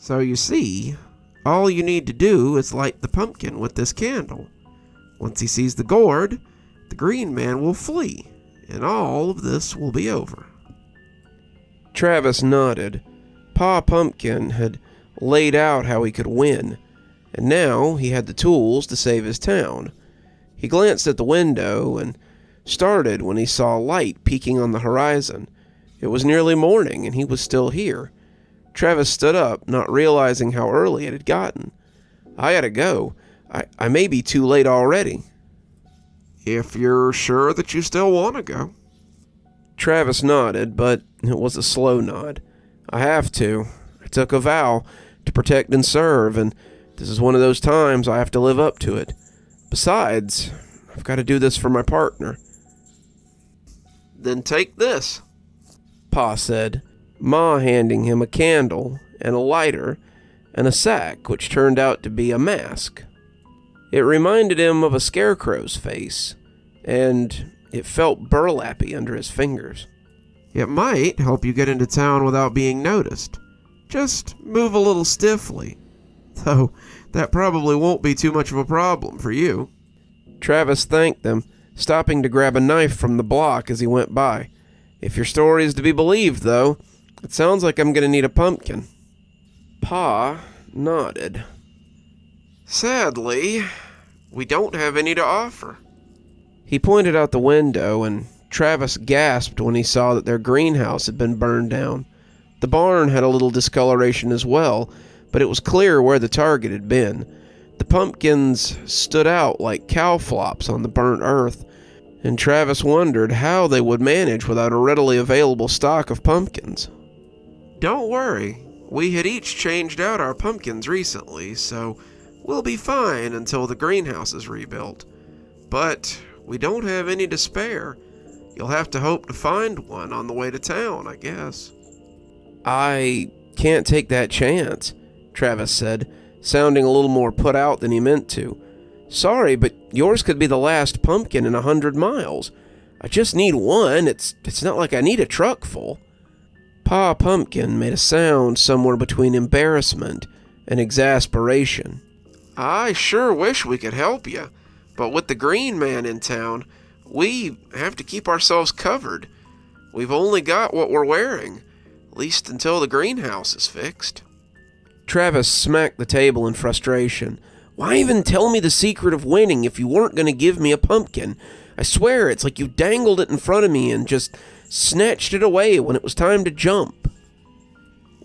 So you see, all you need to do is light the pumpkin with this candle. Once he sees the gourd, the green man will flee, and all of this will be over. Travis nodded. Pa Pumpkin had laid out how he could win, and now he had the tools to save his town. He glanced at the window and started when he saw light peeking on the horizon. It was nearly morning, and he was still here. Travis stood up, not realizing how early it had gotten. I gotta go. I may be too late already. If you're sure that you still want to go. Travis nodded, but it was a slow nod. I have to. I took a vow to protect and serve, and this is one of those times I have to live up to it. Besides, I've got to do this for my partner. Then take this, Pa said, Ma handing him a candle and a lighter and a sack which turned out to be a mask. It reminded him of a scarecrow's face, and it felt burlappy under his fingers. It might help you get into town without being noticed. Just move a little stiffly. Though, that probably won't be too much of a problem for you. Travis thanked them, stopping to grab a knife from the block as he went by. If your story is to be believed, though, it sounds like I'm going to need a pumpkin. Pa nodded. Sadly, we don't have any to offer. He pointed out the window, and Travis gasped when he saw that their greenhouse had been burned down. The barn had a little discoloration as well, but it was clear where the target had been. The pumpkins stood out like cow flops on the burnt earth, and Travis wondered how they would manage without a readily available stock of pumpkins. Don't worry, we had each changed out our pumpkins recently, so we'll be fine until the greenhouse is rebuilt. But we don't have any to spare. You'll have to hope to find one on the way to town, I guess. I can't take that chance, Travis said, sounding a little more put out than he meant to. Sorry, but yours could be the last pumpkin in 100 miles. I just need one. It's not like I need a truck full. Pa Pumpkin made a sound somewhere between embarrassment and exasperation. I sure wish we could help you, but with the green man in town, we have to keep ourselves covered. We've only got what we're wearing, at least until the greenhouse is fixed. Travis smacked the table in frustration. Why even tell me the secret of winning if you weren't going to give me a pumpkin? I swear it's like you dangled it in front of me and just snatched it away when it was time to jump.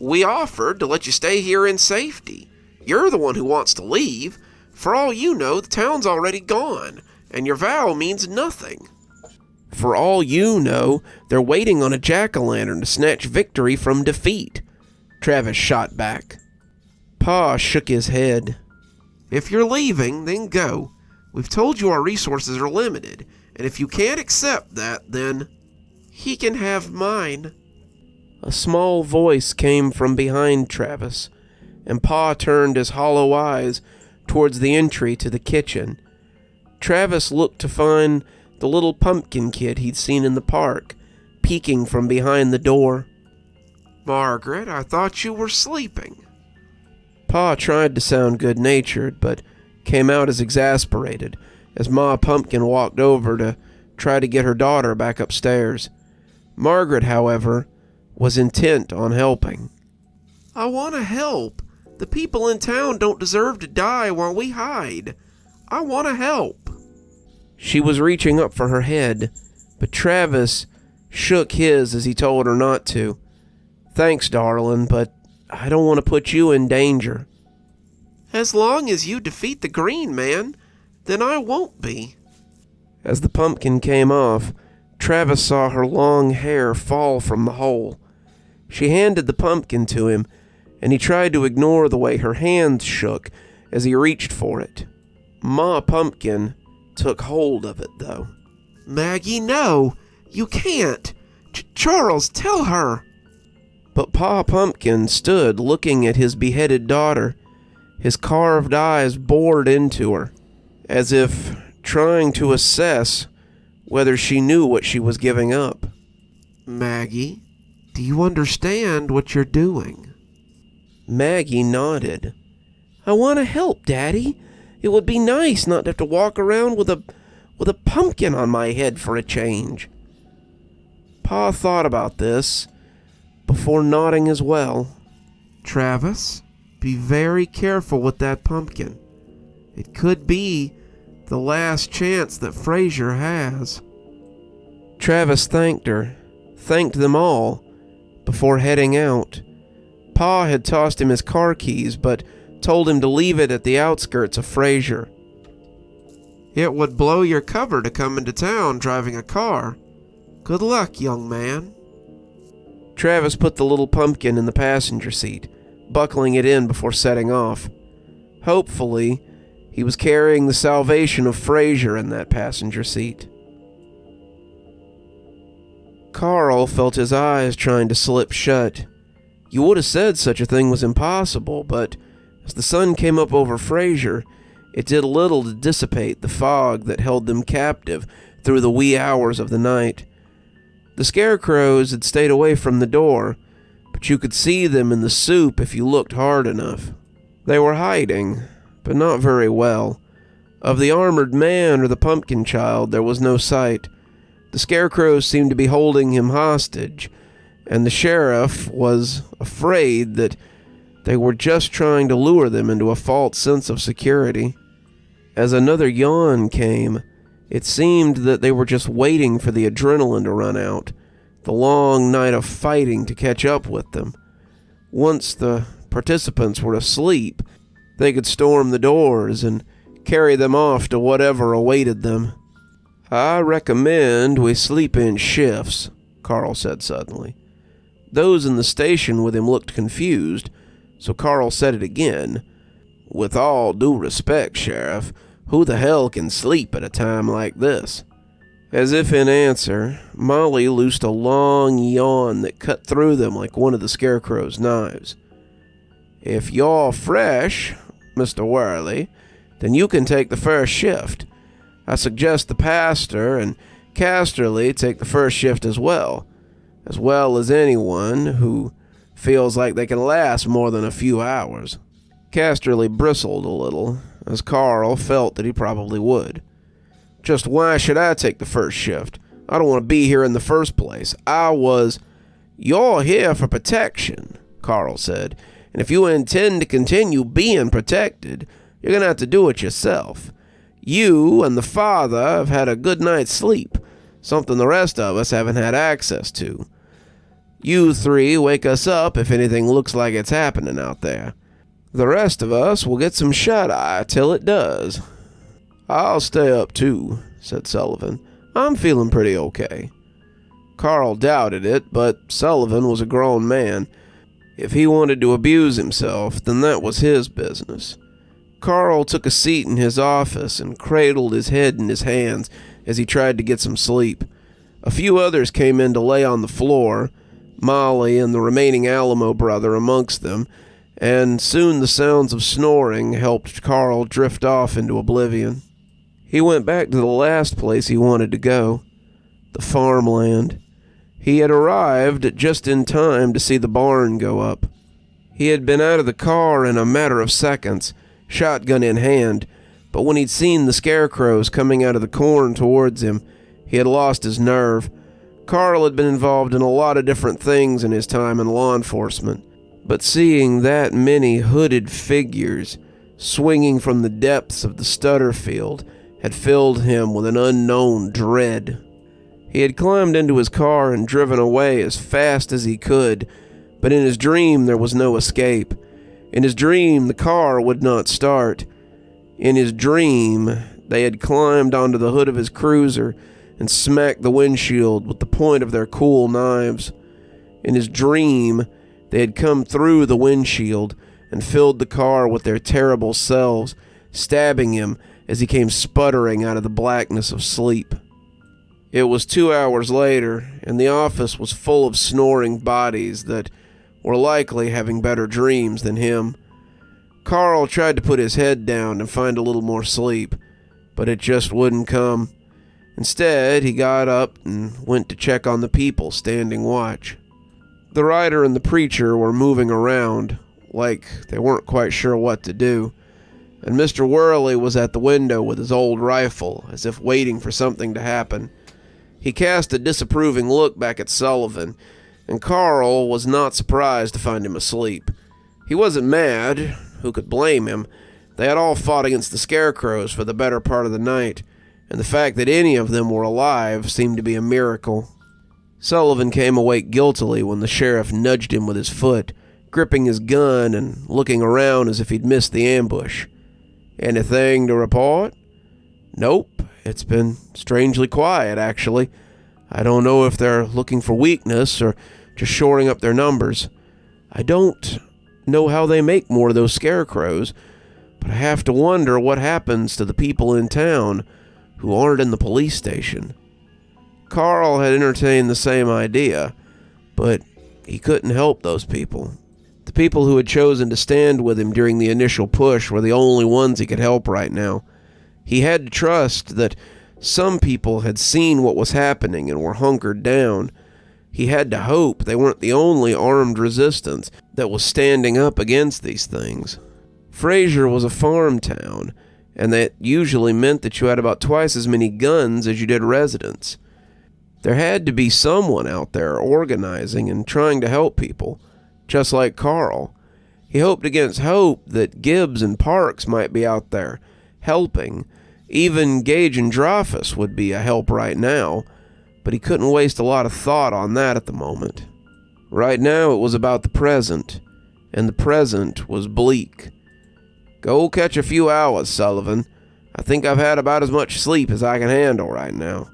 We offered to let you stay here in safety. You're the one who wants to leave. For all you know, the town's already gone, and your vow means nothing. For all you know, they're waiting on a jack-o'-lantern to snatch victory from defeat, Travis shot back. Pa shook his head. If you're leaving, then go. We've told you our resources are limited, and if you can't accept that, then he can have mine. A small voice came from behind Travis, and Pa turned his hollow eyes towards the entry to the kitchen. Travis looked to find the little pumpkin kid he'd seen in the park, peeking from behind the door. Margaret, I thought you were sleeping. Pa tried to sound good-natured, but came out as exasperated as Ma Pumpkin walked over to try to get her daughter back upstairs. Margaret, however, was intent on helping. I want to help. The people in town don't deserve to die while we hide. I want to help. She was reaching up for her head, but Travis shook his as he told her not to. Thanks, darling, but I don't want to put you in danger. As long as you defeat the green man, then I won't be. As the pumpkin came off, Travis saw her long hair fall from the hole. She handed the pumpkin to him, and he tried to ignore the way her hands shook as he reached for it. Ma Pumpkin took hold of it, though. Maggie, no! You can't! Charles, tell her! But Pa Pumpkin stood looking at his beheaded daughter, his carved eyes bored into her, as if trying to assess whether she knew what she was giving up. Maggie, do you understand what you're doing? Maggie nodded. "I want to help, Daddy. It would be nice not to have to walk around with a pumpkin on my head for a change." Pa thought about this before nodding as well. Travis, be very careful with that pumpkin. It could be the last chance that Frazier has. Travis thanked her, thanked them all, before heading out. Pa had tossed him his car keys, but told him to leave it at the outskirts of Frazier. It would blow your cover to come into town driving a car. Good luck, young man. Travis put the little pumpkin in the passenger seat, buckling it in before setting off. Hopefully, he was carrying the salvation of Frazier in that passenger seat. Carl felt his eyes trying to slip shut. You would have said such a thing was impossible, but as the sun came up over Frazier, it did little to dissipate the fog that held them captive through the wee hours of the night. The scarecrows had stayed away from the door, but you could see them in the soup if you looked hard enough. They were hiding, but not very well. Of the armored man or the pumpkin child, there was no sight. The scarecrows seemed to be holding him hostage, and the sheriff was afraid that they were just trying to lure them into a false sense of security. As another yawn came, it seemed that they were just waiting for the adrenaline to run out, the long night of fighting to catch up with them. Once the participants were asleep, they could storm the doors and carry them off to whatever awaited them. "I recommend we sleep in shifts," Carl said suddenly. Those in the station with him looked confused, so Carl said it again. "With all due respect, Sheriff, who the hell can sleep at a time like this?" As if in answer, Molly loosed a long yawn that cut through them like one of the scarecrow's knives. "If you're fresh, Mr. Worley, then you can take the first shift. I suggest the pastor and Casterly take the first shift as well as anyone who feels like they can last more than a few hours." Casterly bristled a little, as Carl felt that he probably would. "Just why should I take the first shift? I don't want to be here in the first place. You're here for protection," Carl said, "and if you intend to continue being protected, you're going to have to do it yourself. You and the father have had a good night's sleep, something the rest of us haven't had access to. You three wake us up if anything looks like it's happening out there. The rest of us will get some shut-eye till it does." "I'll stay up too," said Sullivan. "I'm feeling pretty okay." Carl doubted it, but Sullivan was a grown man. If he wanted to abuse himself, then that was his business. Carl took a seat in his office and cradled his head in his hands as he tried to get some sleep. A few others came in to lay on the floor, Molly and the remaining Alamo brother amongst them, and soon the sounds of snoring helped Carl drift off into oblivion. He went back to the last place he wanted to go, the farmland. He had arrived just in time to see the barn go up. He had been out of the car in a matter of seconds, shotgun in hand, but when he'd seen the scarecrows coming out of the corn towards him, he had lost his nerve. Carl had been involved in a lot of different things in his time in law enforcement, but seeing that many hooded figures swinging from the depths of the stutter field had filled him with an unknown dread. He had climbed into his car and driven away as fast as he could, but in his dream there was no escape. In his dream, the car would not start. In his dream, they had climbed onto the hood of his cruiser and smacked the windshield with the point of their cool knives. In his dream, they had come through the windshield and filled the car with their terrible selves, stabbing him as he came sputtering out of the blackness of sleep. It was 2 hours later, and the office was full of snoring bodies that were likely having better dreams than him. Carl tried to put his head down and find a little more sleep, but it just wouldn't come. Instead, he got up and went to check on the people standing watch. The writer and the preacher were moving around, like they weren't quite sure what to do, and Mr. Worley was at the window with his old rifle, as if waiting for something to happen. He cast a disapproving look back at Sullivan, and Carl was not surprised to find him asleep. He wasn't mad. Who could blame him? They had all fought against the scarecrows for the better part of the night, and the fact that any of them were alive seemed to be a miracle. Sullivan came awake guiltily when the sheriff nudged him with his foot, gripping his gun and looking around as if he'd missed the ambush. "Anything to report?" "Nope. It's been strangely quiet, actually. I don't know if they're looking for weakness or just shoring up their numbers. I don't know how they make more of those scarecrows, but I have to wonder what happens to the people in town who aren't in the police station." Carl had entertained the same idea, but he couldn't help those people. The people who had chosen to stand with him during the initial push were the only ones he could help right now. He had to trust that some people had seen what was happening and were hunkered down. He had to hope they weren't the only armed resistance that was standing up against these things. Frazier was a farm town, and that usually meant that you had about twice as many guns as you did residents. There had to be someone out there organizing and trying to help people, just like Carl. He hoped against hope that Gibbs and Parks might be out there, helping. Even Gage and Dreyfus would be a help right now, but he couldn't waste a lot of thought on that at the moment. Right now it was about the present, and the present was bleak. "Go catch a few hours, Sullivan. I think I've had about as much sleep as I can handle right now."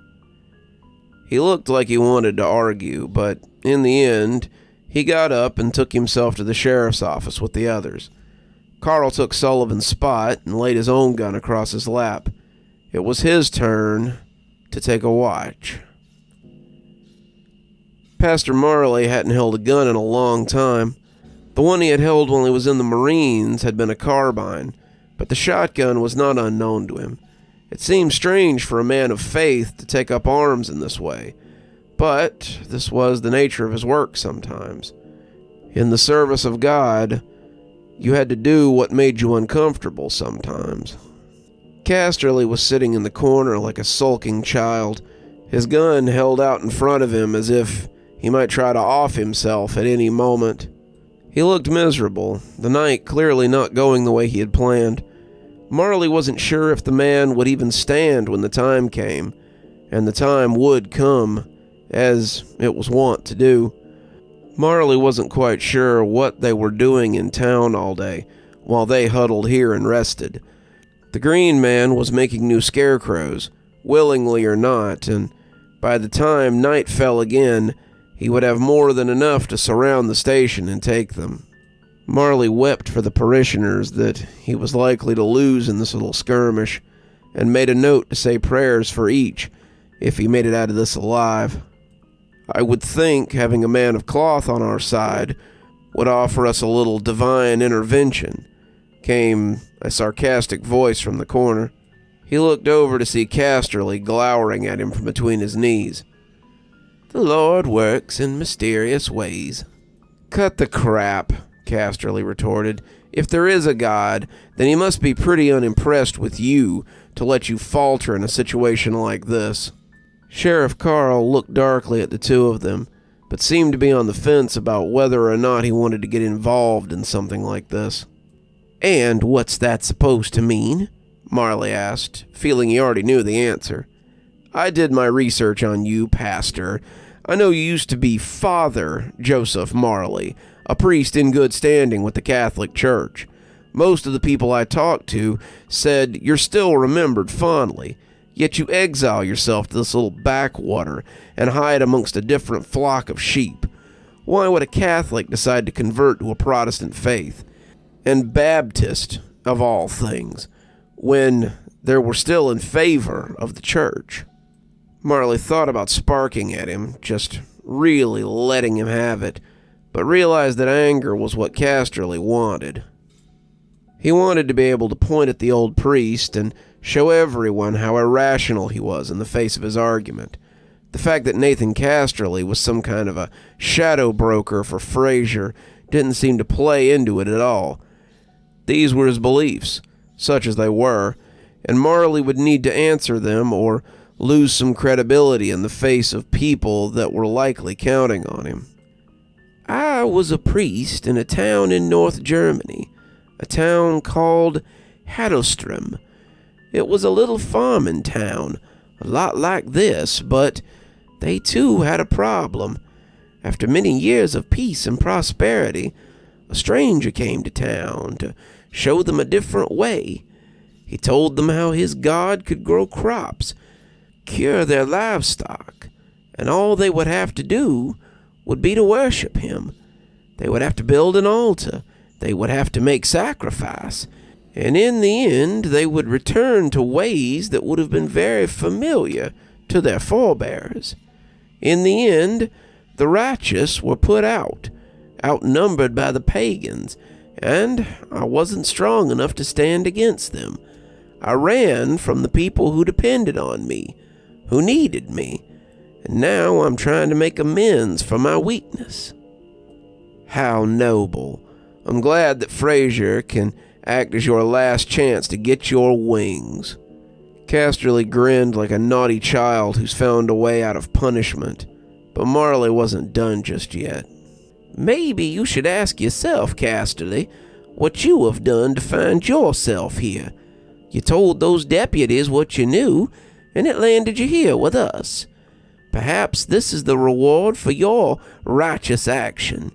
He looked like he wanted to argue, but in the end, he got up and took himself to the sheriff's office with the others. Carl took Sullivan's spot and laid his own gun across his lap. It was his turn to take a watch. Pastor Marley hadn't held a gun in a long time. The one he had held when he was in the Marines had been a carbine, but the shotgun was not unknown to him. It seemed strange for a man of faith to take up arms in this way, but this was the nature of his work sometimes. In the service of God, you had to do what made you uncomfortable sometimes. Casterly was sitting in the corner like a sulking child, his gun held out in front of him as if he might try to off himself at any moment. He looked miserable, the night clearly not going the way he had planned. Marley wasn't sure if the man would even stand when the time came, and the time would come, as it was wont to do. Marley wasn't quite sure what they were doing in town all day, while they huddled here and rested. The Green Man was making new scarecrows, willingly or not, and by the time night fell again, he would have more than enough to surround the station and take them. Marley wept for the parishioners that he was likely to lose in this little skirmish, and made a note to say prayers for each if he made it out of this alive. "I would think having a man of cloth on our side would offer us a little divine intervention," came a sarcastic voice from the corner. He looked over to see Casterly glowering at him from between his knees. "The Lord works in mysterious ways." "Cut the crap," Casterly retorted. "If there is a God, then he must be pretty unimpressed with you to let you falter in a situation like this." Sheriff Carl looked darkly at the two of them, but seemed to be on the fence about whether or not he wanted to get involved in something like this. "And what's that supposed to mean?" Marley asked, feeling he already knew the answer. "I did my research on you, Pastor. I know you used to be Father Joseph Marley, a priest in good standing with the Catholic Church. Most of the people I talked to said you're still remembered fondly, yet you exile yourself to this little backwater and hide amongst a different flock of sheep. Why would a Catholic decide to convert to a Protestant faith, and Baptist of all things, when they were still in favor of the church?" Marley thought about sparking at him, just really letting him have it, but realized that anger was what Casterly wanted. He wanted to be able to point at the old priest and show everyone how irrational he was in the face of his argument. The fact that Nathan Casterly was some kind of a shadow broker for Frazier didn't seem to play into it at all. These were his beliefs, such as they were, and Marley would need to answer them or lose some credibility in the face of people that were likely counting on him. I was a priest in a town in North Germany, a town called Haddelstrom. It was a little farming town, a lot like this, but they too had a problem. After many years of peace and prosperity, a stranger came to town to show them a different way. He told them how his god could grow crops, cure their livestock, and all they would have to do would be to worship him. They would have to build an altar, they would have to make sacrifice, and in the end they would return to ways that would have been very familiar to their forebears. In the end, the righteous were put out, outnumbered by the pagans, and I wasn't strong enough to stand against them. I ran from the people who depended on me, who needed me, and now I'm trying to make amends for my weakness. How noble. I'm glad that Frazier can act as your last chance to get your wings. Casterly grinned like a naughty child who's found a way out of punishment, but Marley wasn't done just yet. Maybe you should ask yourself, Casterly, what you have done to find yourself here. You told those deputies what you knew, and it landed you here with us. Perhaps this is the reward for your righteous action.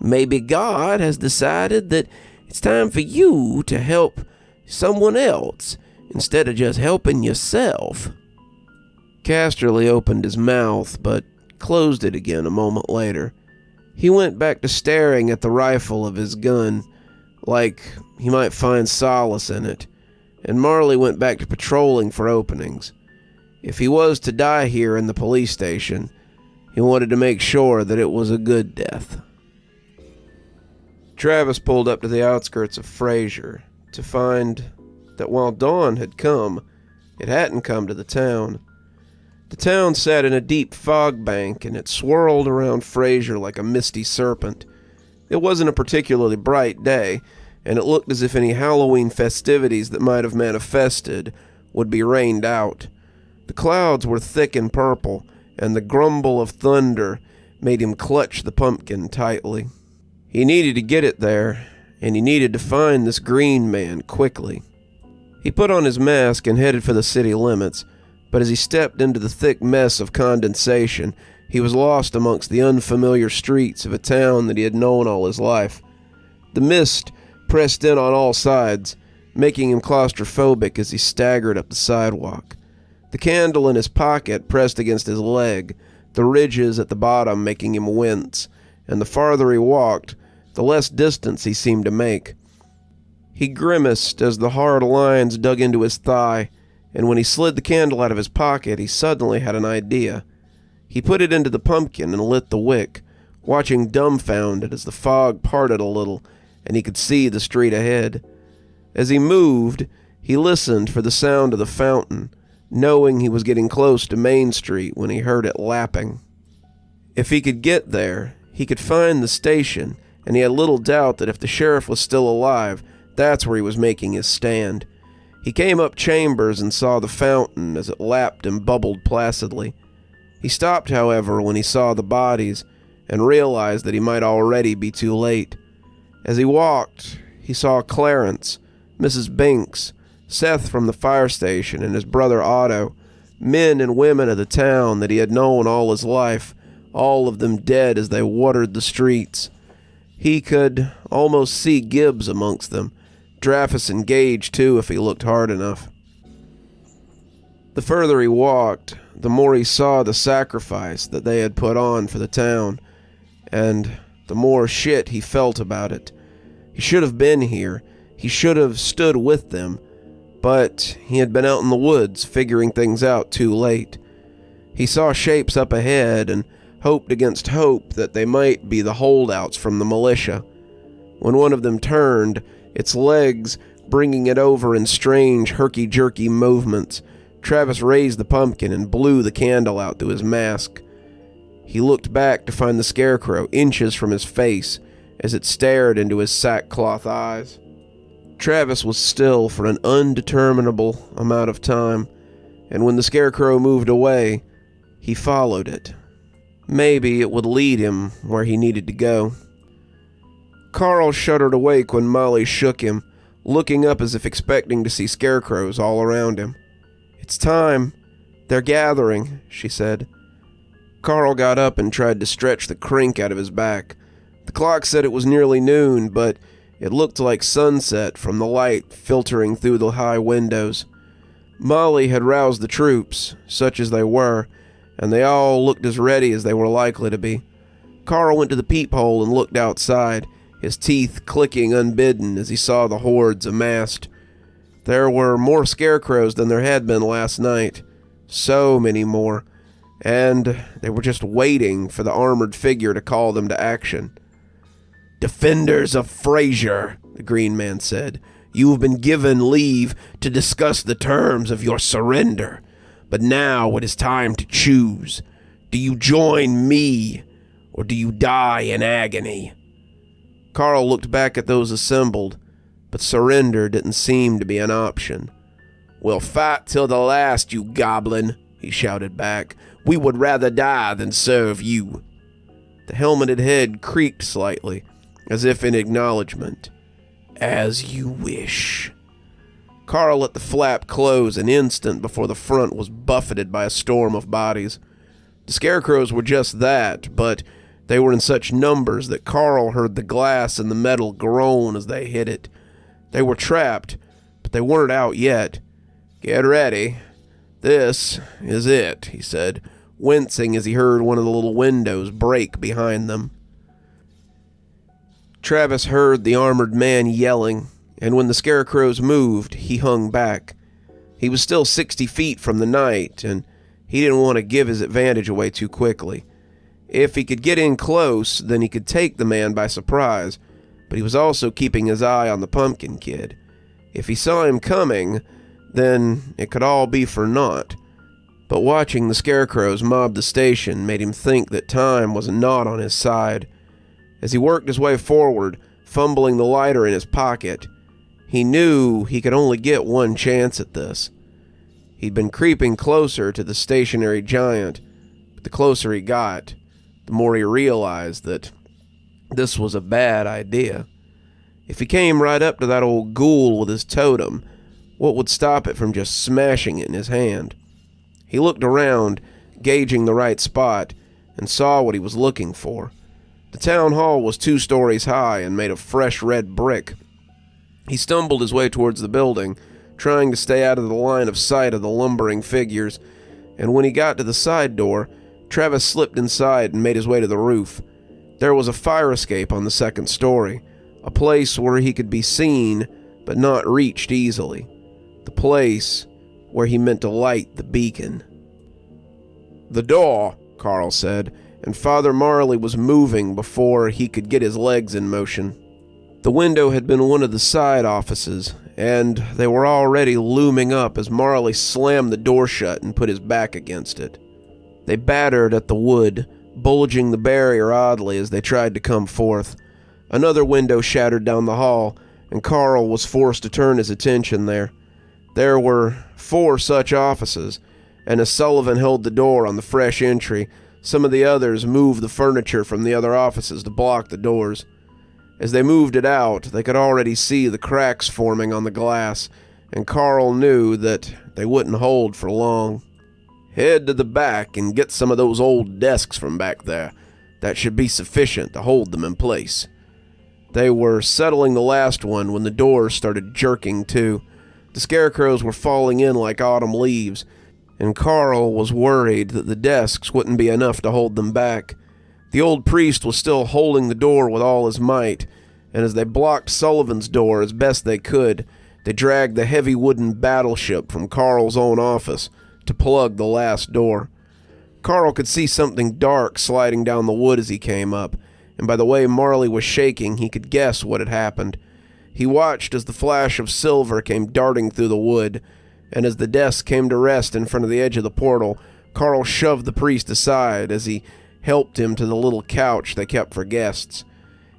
Maybe God has decided that it's time for you to help someone else instead of just helping yourself. Casterly opened his mouth, but closed it again a moment later. He went back to staring at the rifle of his gun, like he might find solace in it, and Marley went back to patrolling for openings. If he was to die here in the police station, he wanted to make sure that it was a good death. Travis pulled up to the outskirts of Frazier to find that while dawn had come, it hadn't come to the town. The town sat in a deep fog bank, and it swirled around Frazier like a misty serpent. It wasn't a particularly bright day, and it looked as if any Halloween festivities that might have manifested would be rained out. The clouds were thick and purple, and the grumble of thunder made him clutch the pumpkin tightly. He needed to get it there, and he needed to find this green man quickly. He put on his mask and headed for the city limits, but as he stepped into the thick mess of condensation, he was lost amongst the unfamiliar streets of a town that he had known all his life. The mist pressed in on all sides, making him claustrophobic as he staggered up the sidewalk. The candle in his pocket pressed against his leg, the ridges at the bottom making him wince, and the farther he walked, the less distance he seemed to make. He grimaced as the hard lines dug into his thigh, and when he slid the candle out of his pocket, he suddenly had an idea. He put it into the pumpkin and lit the wick, watching dumbfounded as the fog parted a little and he could see the street ahead. As he moved, he listened for the sound of the fountain, knowing he was getting close to Main Street when he heard it lapping. If he could get there, he could find the station, and he had little doubt that if the sheriff was still alive, that's where he was making his stand. He came up Chambers and saw the fountain as it lapped and bubbled placidly. He stopped, however, when he saw the bodies and realized that he might already be too late. As he walked, he saw Clarence, Mrs. Binks, Seth from the fire station, and his brother Otto, men and women of the town that he had known all his life, all of them dead as they watered the streets. He could almost see Gibbs amongst them, Dreyfus and Gage too if he looked hard enough. The further he walked, the more he saw the sacrifice that they had put on for the town, and the more shit he felt about it. He should have been here. He should have stood with them, but he had been out in the woods figuring things out too late. He saw shapes up ahead and hoped against hope that they might be the holdouts from the militia. When one of them turned, its legs bringing it over in strange herky-jerky movements, Travis raised the pumpkin and blew the candle out through his mask. He looked back to find the scarecrow inches from his face as it stared into his sackcloth eyes. Travis was still for an undeterminable amount of time, and when the scarecrow moved away, he followed it. Maybe it would lead him where he needed to go. Carl shuddered awake when Molly shook him, looking up as if expecting to see scarecrows all around him. "It's time. They're gathering," she said. Carl got up and tried to stretch the crink out of his back. The clock said it was nearly noon, but it looked like sunset from the light filtering through the high windows. Molly had roused the troops, such as they were, and they all looked as ready as they were likely to be. Carl went to the peephole and looked outside, his teeth clicking unbidden as he saw the hordes amassed. There were more scarecrows than there had been last night. So many more. And they were just waiting for the armored figure to call them to action. "Defenders of Frazier," the Green Man said, "you have been given leave to discuss the terms of your surrender. But now it is time to choose. Do you join me, or do you die in agony?" Carl looked back at those assembled, but surrender didn't seem to be an option. "We'll fight till the last, you goblin," he shouted back. "We would rather die than serve you." The helmeted head creaked slightly, as if in acknowledgement. "As you wish." Carl let the flap close an instant before the front was buffeted by a storm of bodies. The scarecrows were just that, but they were in such numbers that Carl heard the glass and the metal groan as they hit it. They were trapped, but they weren't out yet. "Get ready. This is it," he said, wincing as he heard one of the little windows break behind them. Travis heard the armored man yelling, and when the scarecrows moved, he hung back. He was still 60 feet from the knight, and he didn't want to give his advantage away too quickly. If he could get in close, then he could take the man by surprise, but he was also keeping his eye on the pumpkin kid. If he saw him coming, then it could all be for naught. But watching the scarecrows mob the station made him think that time was not on his side. As he worked his way forward, fumbling the lighter in his pocket, he knew he could only get one chance at this. He'd been creeping closer to the stationary giant, but the closer he got, the more he realized that this was a bad idea. If he came right up to that old ghoul with his totem, what would stop it from just smashing it in his hand? He looked around, gauging the right spot, and saw what he was looking for. The town hall was 2 stories high and made of fresh red brick. He stumbled his way towards the building, trying to stay out of the line of sight of the lumbering figures, and when he got to the side door, Travis slipped inside and made his way to the roof. There was a fire escape on the 2nd story, a place where he could be seen but not reached easily. The place where he meant to light the beacon. "The door," Carl said, and Father Marley was moving before he could get his legs in motion. The window had been one of the side offices, and they were already looming up as Marley slammed the door shut and put his back against it. They battered at the wood, bulging the barrier oddly as they tried to come forth. Another window shattered down the hall, and Carl was forced to turn his attention there. There were 4 such offices, and as Sullivan held the door on the fresh entry, some of the others moved the furniture from the other offices to block the doors. As they moved it out, they could already see the cracks forming on the glass, and Carl knew that they wouldn't hold for long. "Head to the back and get some of those old desks from back there. That should be sufficient to hold them in place." They were settling the last one when the door started jerking too. The scarecrows were falling in like autumn leaves, and Carl was worried that the desks wouldn't be enough to hold them back. The old priest was still holding the door with all his might, and as they blocked Sullivan's door as best they could, they dragged the heavy wooden battleship from Carl's own office to plug the last door. Carl could see something dark sliding down the wood as he came up, and by the way Marley was shaking, he could guess what had happened. He watched as the flash of silver came darting through the wood, and as the desk came to rest in front of the edge of the portal, Carl shoved the priest aside as he helped him to the little couch they kept for guests.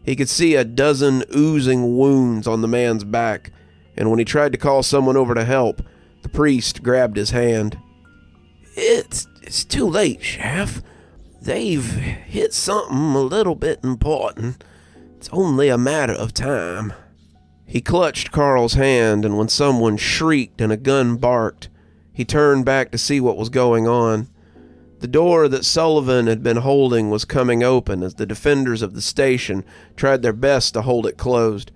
He could see a dozen oozing wounds on the man's back, and when he tried to call someone over to help, the priest grabbed his hand. It's too late, Chef. They've hit something a little bit important. It's only a matter of time. He clutched Carl's hand, and when someone shrieked and a gun barked, he turned back to see what was going on. The door that Sullivan had been holding was coming open as the defenders of the station tried their best to hold it closed.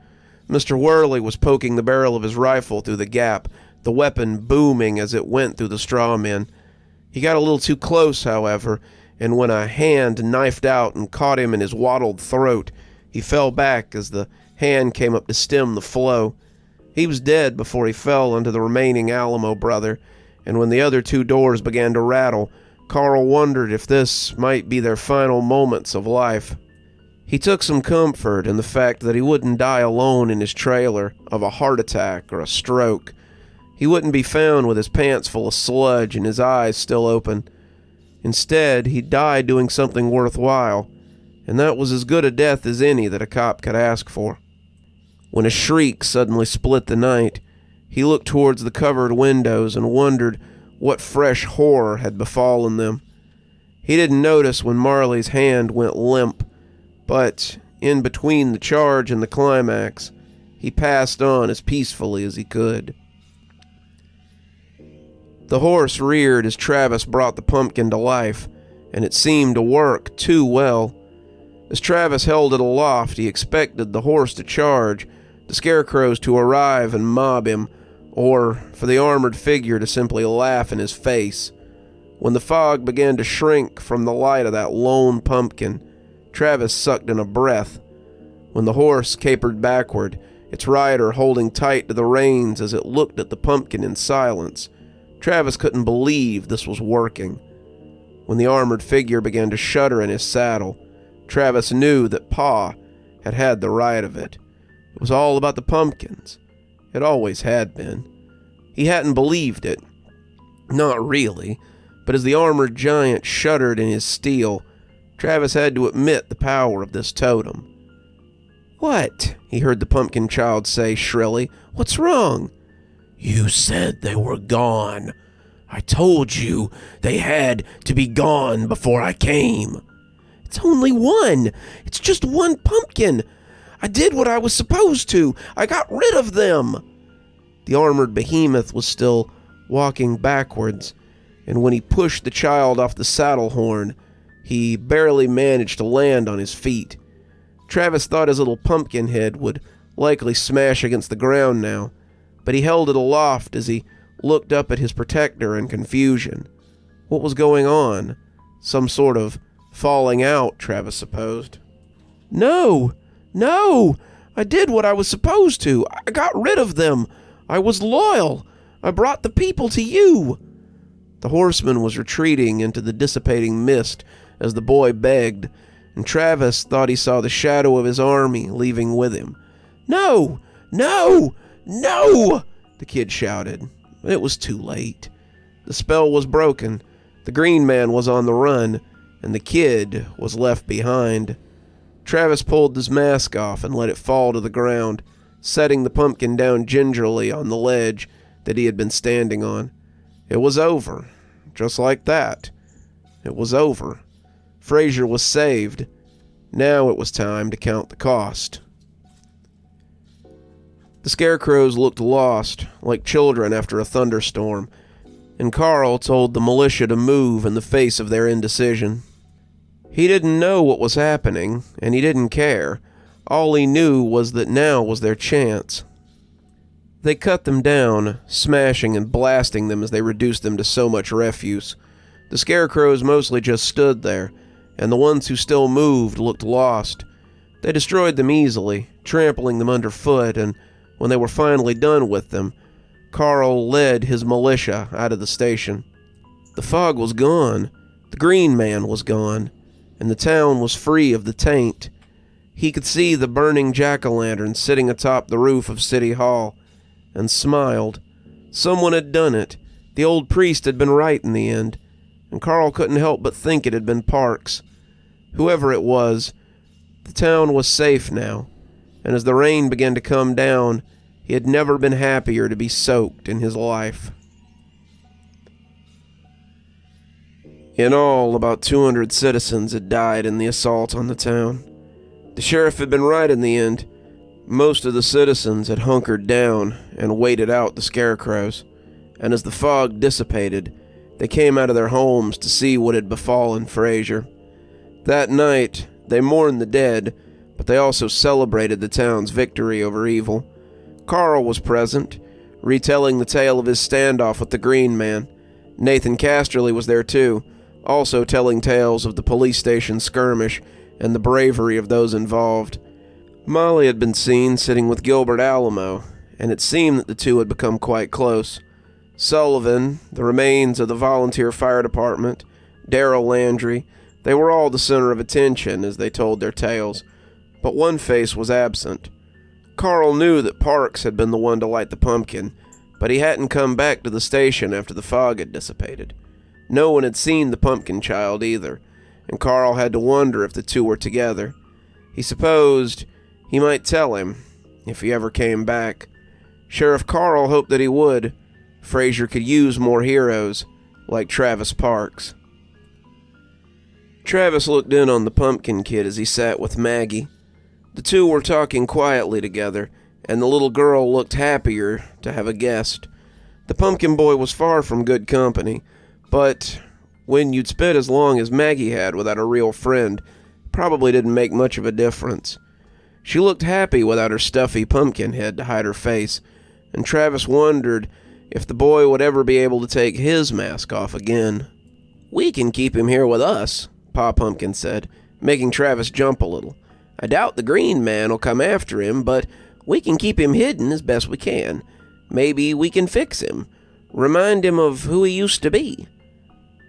Mr. Worley was poking the barrel of his rifle through the gap, the weapon booming as it went through the straw men. He got a little too close, however, and when a hand knifed out and caught him in his wattled throat, he fell back as the hand came up to stem the flow. He was dead before he fell onto the remaining Alamo brother, and when the other two doors began to rattle, Carl wondered if this might be their final moments of life. He took some comfort in the fact that he wouldn't die alone in his trailer of a heart attack or a stroke. He wouldn't be found with his pants full of sludge and his eyes still open. Instead, he died doing something worthwhile, and that was as good a death as any that a cop could ask for. When a shriek suddenly split the night, he looked towards the covered windows and wondered what fresh horror had befallen them. He didn't notice when Marley's hand went limp, but in between the charge and the climax, he passed on as peacefully as he could. The horse reared as Travis brought the pumpkin to life, and it seemed to work too well. As Travis held it aloft, he expected the horse to charge, the scarecrows to arrive and mob him, or for the armored figure to simply laugh in his face. When the fog began to shrink from the light of that lone pumpkin, Travis sucked in a breath. When the horse capered backward, its rider holding tight to the reins as it looked at the pumpkin in silence, Travis couldn't believe this was working. When the armored figure began to shudder in his saddle, Travis knew that Pa had had the right of it. It was all about the pumpkins. It always had been. He hadn't believed it. Not really, but as the armored giant shuddered in his steel, Travis had to admit the power of this totem. "What?" he heard the pumpkin child say shrilly. "What's wrong?" You said they were gone. I told you they had to be gone before I came. It's only one. It's just one pumpkin. I did what I was supposed to. I got rid of them. The armored behemoth was still walking backwards, and when he pushed the child off the saddle horn, he barely managed to land on his feet. Travis thought his little pumpkin head would likely smash against the ground now, but he held it aloft as he looked up at his protector in confusion. What was going on? Some sort of falling out, Travis supposed. No! I did what I was supposed to. I got rid of them. I was loyal. I brought the people to you. The horseman was retreating into the dissipating mist as the boy begged, and Travis thought he saw the shadow of his army leaving with him. No! The kid shouted. It was too late. The spell was broken. The green man was on the run, and the kid was left behind. Travis pulled his mask off and let it fall to the ground, setting the pumpkin down gingerly on the ledge that he had been standing on. It was over. Just like that. It was over. Frazier was saved. Now it was time to count the cost. The scarecrows looked lost, like children after a thunderstorm, and Carl told the militia to move in the face of their indecision. He didn't know what was happening, and he didn't care. All he knew was that now was their chance. They cut them down, smashing and blasting them as they reduced them to so much refuse. The scarecrows mostly just stood there, and the ones who still moved looked lost. They destroyed them easily, trampling them underfoot, and when they were finally done with them, Carl led his militia out of the station. The fog was gone, the green man was gone, and the town was free of the taint. He could see the burning jack-o'-lantern sitting atop the roof of City Hall, and smiled. Someone had done it. The old priest had been right in the end, and Carl couldn't help but think it had been Parks. Whoever it was, The town was safe now, and as the rain began to come down, he had never been happier to be soaked in his life. In all, about 200 citizens had died in the assault on the town. The sheriff had been right in the end. Most of the citizens had hunkered down and waited out the scarecrows, and as the fog dissipated, they came out of their homes to see what had befallen Frazier. That night, they mourned the dead, but they also celebrated the town's victory over evil. Carl was present, retelling the tale of his standoff with the Green Man. Nathan Casterly was there too, also telling tales of the police station skirmish and the bravery of those involved. Molly had been seen sitting with Gilbert Alamo, and it seemed that the two had become quite close. Sullivan, the remains of the volunteer fire department, Darrell Landry, they were all the center of attention as they told their tales, but one face was absent. Carl knew that Parks had been the one to light the pumpkin, but he hadn't come back to the station after the fog had dissipated. No one had seen the pumpkin child either, and Carl had to wonder if the two were together. He supposed he might tell him, if he ever came back. Sheriff Carl hoped that he would. Frazier could use more heroes, like Travis Parks. Travis looked in on the pumpkin kid as he sat with Maggie. The two were talking quietly together, and the little girl looked happier to have a guest. The pumpkin boy was far from good company, but when you'd spent as long as Maggie had without a real friend, it probably didn't make much of a difference. She looked happy without her stuffy pumpkin head to hide her face, and Travis wondered if the boy would ever be able to take his mask off again. "We can keep him here with us," Pa Pumpkin said, making Travis jump a little. "I doubt the Green Man will come after him, but we can keep him hidden as best we can. Maybe we can fix him, remind him of who he used to be."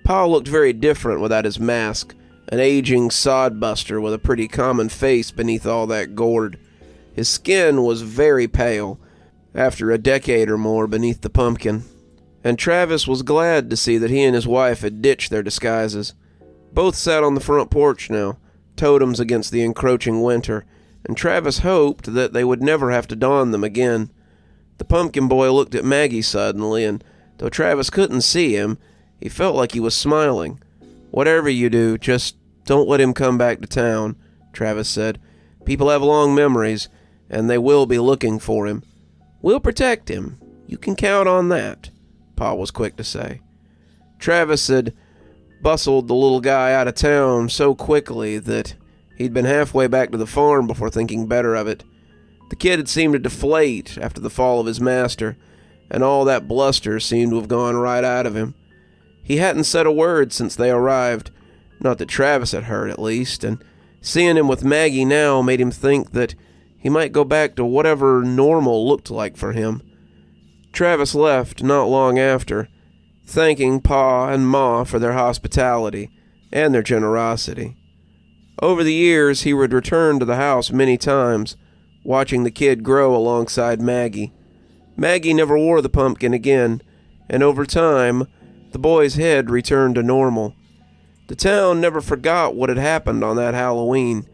Pa looked very different without his mask, an aging sodbuster with a pretty common face beneath all that gourd. His skin was very pale, after a decade or more beneath the pumpkin, and Travis was glad to see that he and his wife had ditched their disguises. Both sat on the front porch now, totems against the encroaching winter, and Travis hoped that they would never have to don them again. The pumpkin boy looked at Maggie suddenly, and though Travis couldn't see him, he felt like he was smiling. "Whatever you do, just don't let him come back to town," Travis said. "People have long memories, and they will be looking for him. We'll protect him. You can count on that," Pa was quick to say. Travis had bustled the little guy out of town so quickly that he'd been halfway back to the farm before thinking better of it. The kid had seemed to deflate after the fall of his master, and all that bluster seemed to have gone right out of him. He hadn't said a word since they arrived, not that Travis had heard at least, and seeing him with Maggie now made him think that he might go back to whatever normal looked like for him. Travis left not long after, thanking Pa and Ma for their hospitality and their generosity. Over the years, he would return to the house many times, watching the kid grow alongside Maggie. Maggie never wore the pumpkin again, and over time, the boy's head returned to normal. The town never forgot what had happened on that Halloween,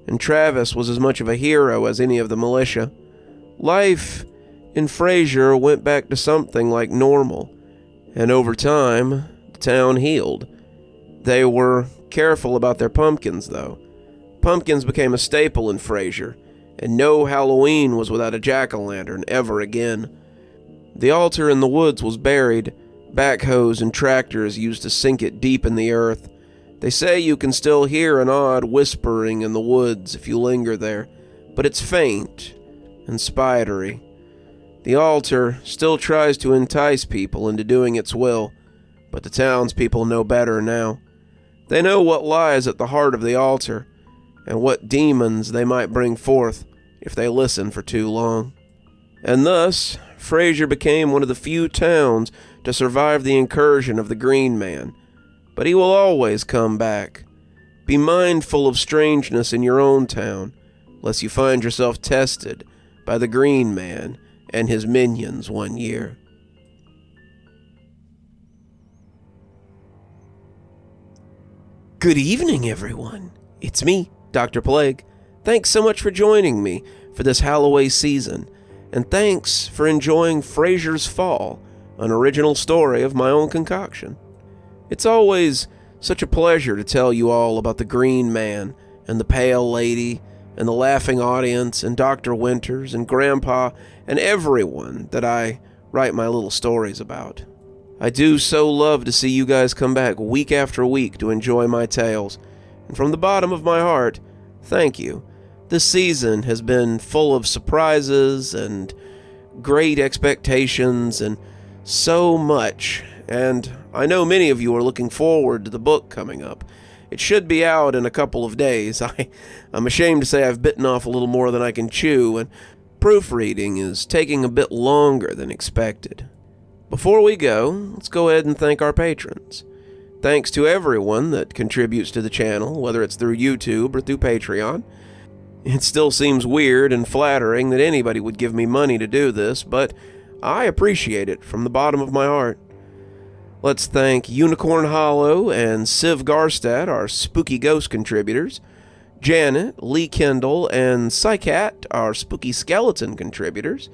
and Travis was as much of a hero as any of the militia. Life in Frazier went back to something like normal, and over time, the town healed. They were careful about their pumpkins, though. Pumpkins became a staple in Frazier, and no Halloween was without a jack-o'-lantern ever again. The altar in the woods was buried, backhoes and tractors used to sink it deep in the earth. They say you can still hear an odd whispering in the woods if you linger there, but it's faint and spidery. The altar still tries to entice people into doing its will, but the townspeople know better now. They know what lies at the heart of the altar, and what demons they might bring forth if they listen for too long. And thus, Frazier became one of the few towns to survive the incursion of the Green Man. But he will always come back. Be mindful of strangeness in your own town, lest you find yourself tested by the Green Man and his minions one year. Good evening, everyone. It's me, Dr. Plague. Thanks so much for joining me for this Halloween season, and thanks for enjoying Frazier's Fall, an original story of my own concoction. It's always such a pleasure to tell you all about the Green Man, and the Pale Lady, and the Laughing Audience, and Dr. Winters, and Grandpa, and everyone that I write my little stories about. I do so love to see you guys come back week after week to enjoy my tales, and from the bottom of my heart, thank you. This season has been full of surprises and great expectations and so much, and I know many of you are looking forward to the book coming up. It should be out in a couple of days. I'm ashamed to say I've bitten off a little more than I can chew, and proofreading is taking a bit longer than expected. Before we go, let's go ahead and thank our patrons. Thanks to everyone that contributes to the channel, whether it's through YouTube or through Patreon. It still seems weird and flattering that anybody would give me money to do this, but I appreciate it from the bottom of my heart. Let's thank Unicorn Hollow and Civ Garstad, our spooky ghost contributors, Janet, Lee Kendall, and Saikat, our spooky skeleton contributors,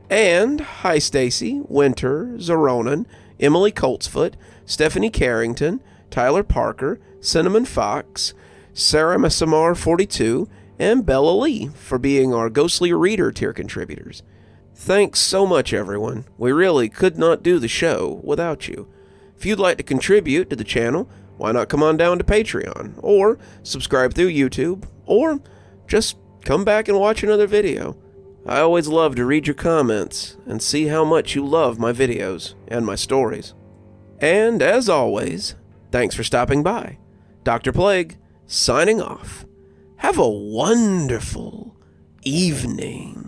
and hi Stacy, Winter, Xaronan, Emily Coltsfoot, Stephanie Carrington, Tyler Parker, Cinnamon Fox, Sarah Massamar 42, and Bella Lee for being our Ghostly Reader tier contributors. Thanks so much, everyone. We really could not do the show without you. If you'd like to contribute to the channel, why not come on down to Patreon, or subscribe through YouTube, or just come back and watch another video. I always love to read your comments and see how much you love my videos and my stories. And as always, thanks for stopping by. Dr. Plague, signing off. Have a wonderful evening.